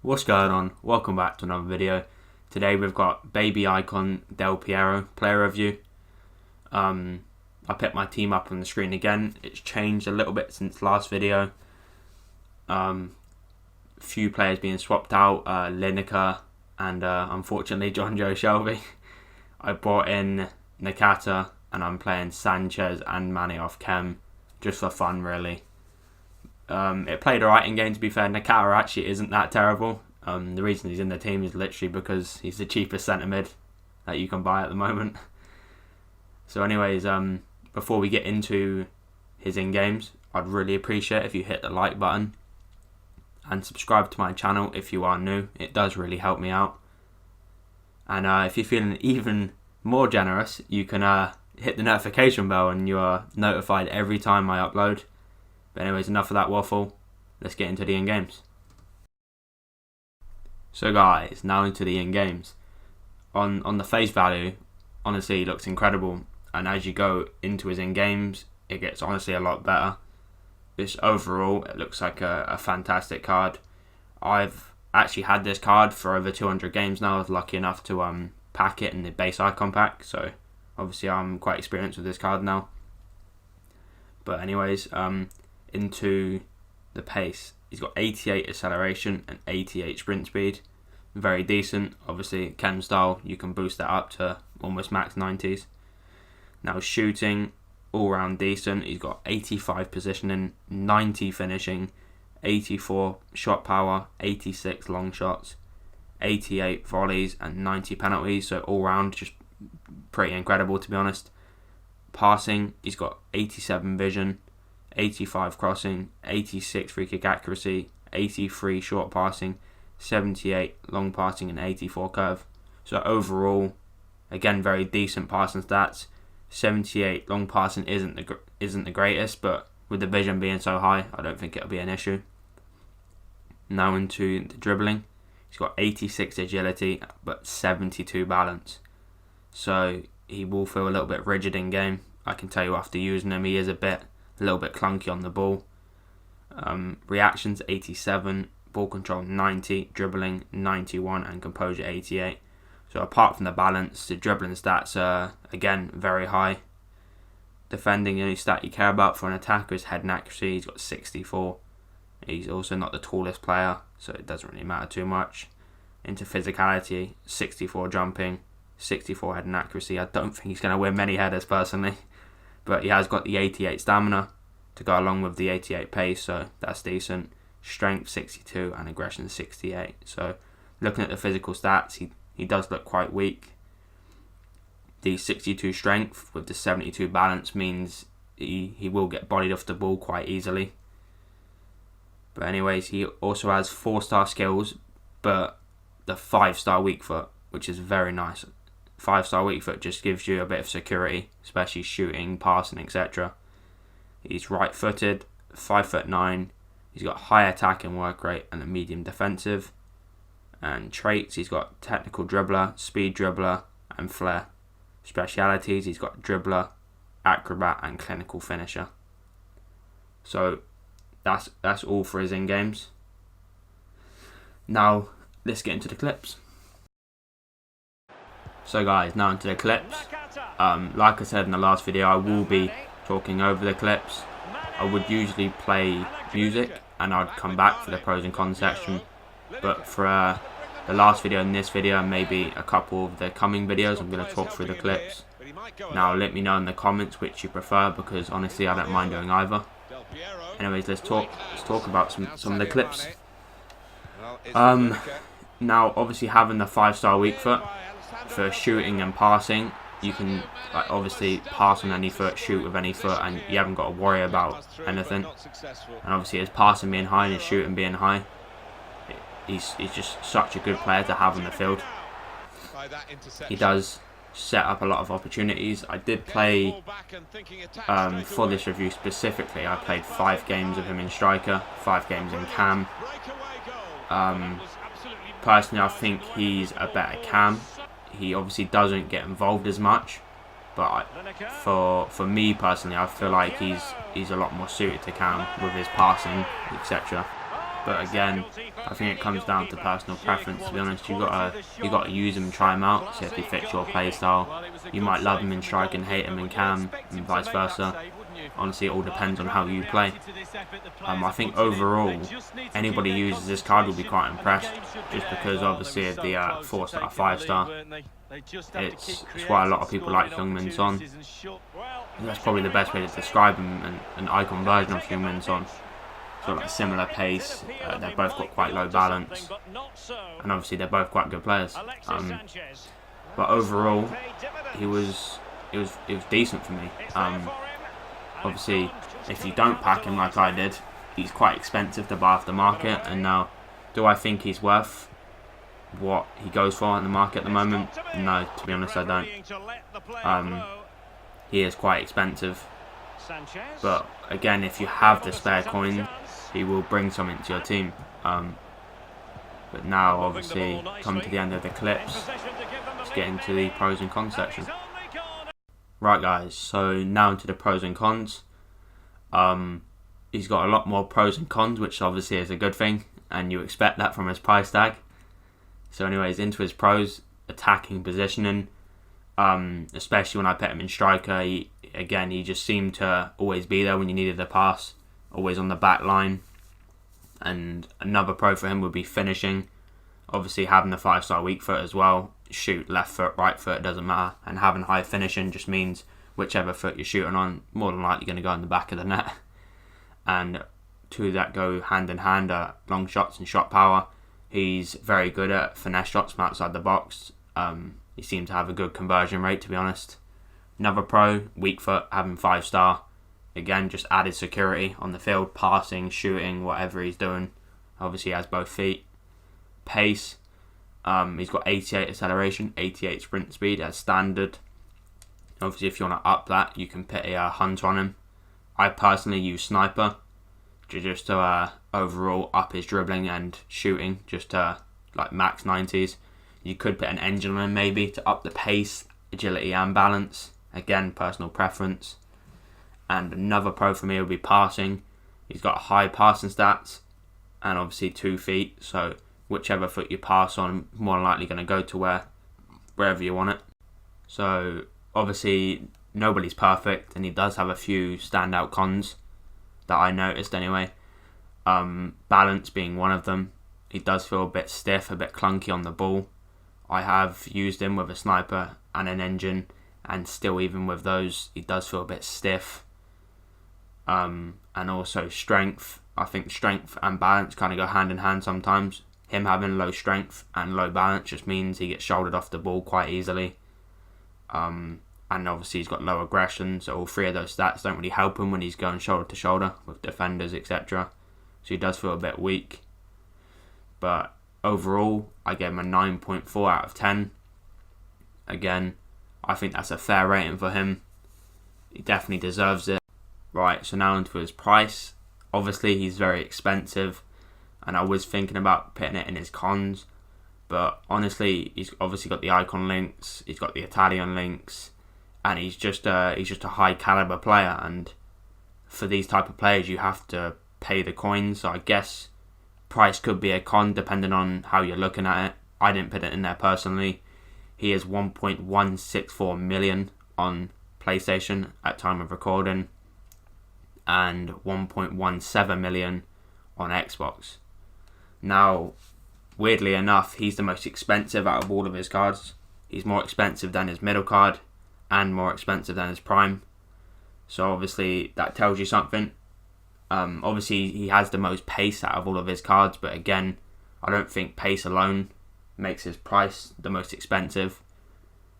What's going on? Welcome back to another video. Today we've got baby icon Del Piero player review. I picked my team up on the screen again. It's changed a little bit since last video. Few players being swapped out, Lineker and unfortunately John Joe Shelby. I brought in Nakata and I'm playing Sanchez and Mane off Chem just for fun really. It played alright in game, to be fair. Nakata actually isn't that terrible. The reason he's in the team is literally because he's the cheapest centre mid that you can buy at the moment. So anyways, before we get into his in-games, I'd really appreciate if you hit the like button and subscribe to my channel if you are new. It does really help me out. And if you're feeling even more generous, you can hit the notification bell and you're notified every time I upload. But anyways, enough of that waffle. Let's get into the in-games. So guys, now into the in-games. On the face value, honestly, he looks incredible. And as you go into his in-games, it gets honestly a lot better. Just overall, it looks like a fantastic card. I've actually had this card for over 200 games now. I was lucky enough to pack it in the base icon pack. So obviously I'm quite experienced with this card now. But anyways, into the pace. He's got 88 acceleration and 88 sprint speed. Very decent. Obviously, Chem style, you can boost that up to almost max 90s. Now shooting, all round decent. He's got 85 positioning, 90 finishing, 84 shot power, 86 long shots, 88 volleys and 90 penalties. So all round, just pretty incredible to be honest. Passing, he's got 87 vision, 85 crossing, 86 free kick accuracy, 83 short passing, 78 long passing and 84 curve. So overall, again, very decent passing stats. 78 long passing isn't the greatest, but with the vision being so high, I don't think it'll be an issue. Now into the dribbling. He's got 86 agility but 72 balance. So he will feel a little bit rigid in game. I can tell you after using him, he is a little bit clunky on the ball. Reactions 87, ball control 90, dribbling 91 and composure 88. So apart from the balance, the dribbling stats are again very high. Defending, the only stat you care about for an attacker is head and accuracy. He's got 64. He's also not the tallest player, so it doesn't really matter too much. Into physicality, 64 jumping, 64 head and accuracy. I don't think he's going to win many headers personally. But he has got the 88 stamina to go along with the 88 pace, so that's decent. Strength 62 and aggression 68. So looking at the physical stats, he does look quite weak. The 62 strength with the 72 balance means he will get bodied off the ball quite easily. But anyways, he also has 4-star skills, but the 5-star weak foot, which is very nice. 5-star weak foot just gives you a bit of security, especially shooting, passing, etc. He's right-footed, 5'9". He's got high attacking work rate and a medium defensive. And traits, he's got technical dribbler, speed dribbler, and flair. Specialities, he's got dribbler, acrobat, and clinical finisher. So that's all for his in-games. Now let's get into the clips. So guys, now into the clips. Like I said in the last video, I will be talking over the clips. I would usually play music and I'd come back for the pros and cons section. But for the last video and this video, and maybe a couple of the coming videos, I'm going to talk through the clips. Now let me know in the comments which you prefer, because honestly I don't mind doing either. Anyways, let's talk about some of the clips. Now obviously having the 5-star weak foot, for shooting and passing, you can obviously pass on any foot, shoot with any foot, and you haven't got to worry about anything. And obviously his passing being high and his shooting being high, he's just such a good player to have on the field. He does set up a lot of opportunities. I did play, for this review specifically, I played 5 games of him in striker, 5 games in cam. Personally, I think he's a better cam. He obviously doesn't get involved as much, but for me personally, I feel like he's a lot more suited to cam with his passing, etc. But again, I think it comes down to personal preference. To be honest, you gotta use him and try him out. See if he fits your play style. You might love him in strike and hate him in cam, and vice versa. Honestly, it all depends on how you play. I think overall, anybody who uses this card will be quite impressed, just because obviously of the 4-star, 5-star. It's why a lot of people like Heung-min Son. That's probably the best way to describe him, an icon version of Heung-min Son. Sort of like similar pace. They've both got quite low balance, and obviously they're both quite good players. But overall, it was decent for me. Obviously, if you don't pack him like I did, he's quite expensive to buy off the market. And now, do I think he's worth what he goes for in the market at the moment? No, to be honest, I don't. He is quite expensive. But again, if you have the spare coin, he will bring something to your team. But now, obviously, come to the end of the clips. Let's get into the pros and cons section. Right, guys, so now into the pros and cons. He's got a lot more pros and cons, which obviously is a good thing, and you expect that from his price tag. So anyways, into his pros: attacking, positioning, especially when I put him in striker. He just seemed to always be there when you needed a pass, always on the back line. And another pro for him would be finishing. Obviously having the 5-star weak foot as well. Shoot left foot, right foot, it doesn't matter. And having high finishing just means whichever foot you're shooting on, more than likely going to go in the back of the net. And two that go hand in hand are long shots and shot power. He's very good at finesse shots from outside the box. He seems to have a good conversion rate, to be honest. Another pro, weak foot, having 5-star. Again, just added security on the field, passing, shooting, whatever he's doing. Obviously he has both feet. Pace. He's got 88 acceleration, 88 sprint speed as standard. Obviously, if you want to up that, you can put a hunter on him. I personally use sniper just to overall up his dribbling and shooting, just to like max 90s. You could put an engine on him maybe to up the pace, agility and balance. Again, personal preference. And another pro for me would be passing. He's got high passing stats and obviously 2 feet, so whichever foot you pass on, more than likely going to go to wherever you want it. So obviously nobody's perfect, and he does have a few standout cons that I noticed anyway. Balance being one of them. He does feel a bit stiff, a bit clunky on the ball. I have used him with a sniper and an engine, and still even with those, he does feel a bit stiff. And also strength. I think strength and balance kind of go hand in hand sometimes. Him having low strength and low balance just means he gets shouldered off the ball quite easily. And obviously he's got low aggression, so all three of those stats don't really help him when he's going shoulder to shoulder with defenders, etc. So he does feel a bit weak. But overall, I gave him a 9.4 out of 10. Again, I think that's a fair rating for him. He definitely deserves it. Right, so now into his price. Obviously he's very expensive, and I was thinking about putting it in his cons, but honestly, he's obviously got the icon links, he's got the Italian links, and he's just a high caliber player. And for these type of players, you have to pay the coins. So I guess price could be a con depending on how you're looking at it. I didn't put it in there personally. He is 1.164 million on PlayStation at time of recording, and 1.17 million on Xbox. Now, weirdly enough, he's the most expensive out of all of his cards. He's more expensive than his middle card and more expensive than his prime. So obviously that tells you something. Obviously he has the most pace out of all of his cards, but again, I don't think pace alone makes his price the most expensive.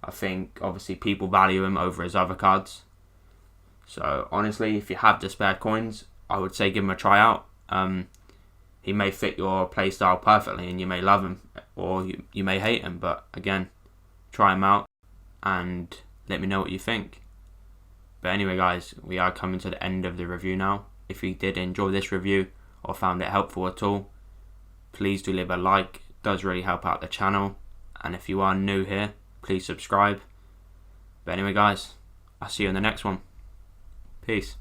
I think obviously people value him over his other cards. So honestly, if you have the spare coins, I would say give him a try out. He may fit your playstyle perfectly and you may love him, or you may hate him, but again, try him out and let me know what you think. But anyway guys, we are coming to the end of the review now. If you did enjoy this review or found it helpful at all, please do leave a like. It does really help out the channel. And if you are new here, please subscribe. But anyway guys, I'll see you in the next one. Peace.